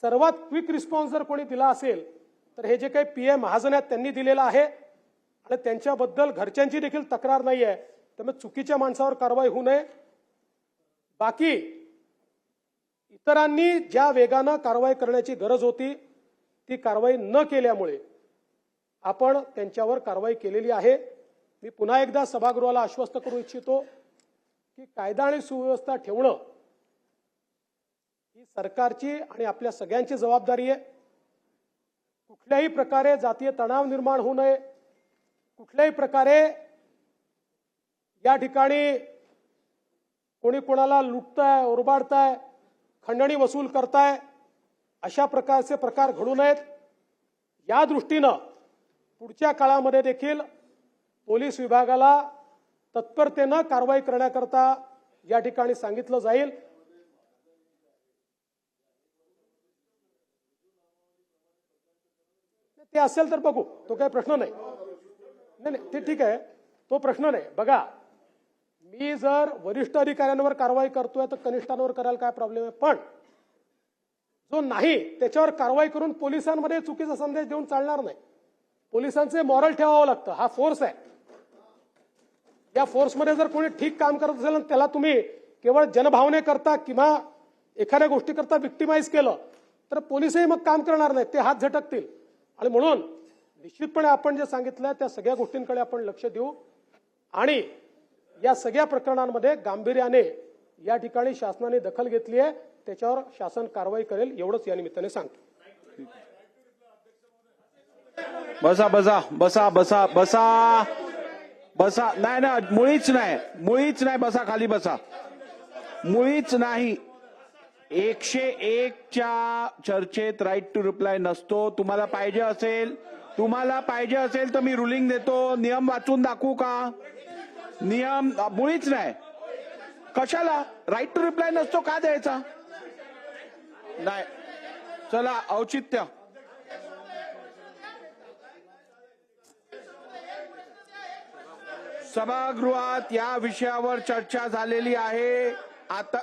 सर्वात quick response जर कोणी दिला असेल तर हे जे काही PM महाजन आहेत त्यांनी दिलेला आहे आणि त्यांच्याबद्दल घरच्यांची देखील तक्रार नाही आहे। त्यामुळे चुकीच्या माणसावर कारवाई होऊ नये। बाकी इतरांनी ज्या वेगाने कारवाई करण्याची गरज होती ती कारवाई न केल्यामुळे आपण त्यांच्यावर कारवाई केलेली आहे। मी पुन्हा एकदा सभागृहाला आश्वस्त करू इच्छितो की कायदा आणि सुव्यवस्था ठेवणं ही सरकारची आणि आपल्या सगळ्यांची जबाबदारी आहे। कुठल्याही प्रकारे जातीय तणाव निर्माण होऊ नये, कुठल्याही प्रकारे या ठिकाणी कोणी कोणाला लुटताय, ओरबाडताय, खंडणी वसूल करताय, अशा प्रकारचे प्रकार घडू नयेत। या दृष्टीनं पुढच्या काळामध्ये देखील पोलीस विभागाला तत्परतेने कारवाई करण्याकरता या ठिकाणी सांगितलं जाईल। ते असेल तर बघू, तो काही प्रश्न नाही। नाही ते ठीक आहे, तो प्रश्न नाही। बघा, मी जर वरिष्ठ अधिकाऱ्यांवर कारवाई करतोय तर कनिष्ठांवर करायला काय प्रॉब्लेम आहे, पण जो नाही त्याच्यावर कारवाई करून पोलिसांमध्ये चुकीचा संदेश देऊन चालणार नाही। पोलिसांचे मॉरल ठेवावं लागतं। हा फोर्स आहे। या फोर्समध्ये जर कोणी ठीक काम करत असेल त्याला तुम्ही केवळ जनभावने करता किंवा एखाद्या गोष्टी करता विक्टिमाइज केलं तर पोलिसही मग काम करणार नाहीत, ते हात झटकतील। आणि म्हणून निश्चितपणे आपण जे सांगितलं त्या सगळ्या गोष्टींकडे आपण लक्ष देऊ आणि या सगळ्या प्रकरणांमध्ये गांभीर्याने या ठिकाणी शासनाने दखल घेतली आहे, त्याच्यावर शासन कारवाई करेल, एवढंच या निमित्ताने सांगतो। बसा बसा बसा बसा बसा बसा नाही ना, मुळीच नाही, बसा खाली बसा, मुळीच नाही। 101 च्या चर्चेत राईट टू रिप्लाय नसतो। तुम्हाला पाहिजे असेल तर मी रुलिंग देतो। नियम वाचून दाखवू का? नियम मुळीच नाही। कशाला राईट टू रिप्लाय नसतो, का द्यायचा? नाही, चला औचित्य। सभागृहात या विषयावर चर्चा झालेली आहे। आता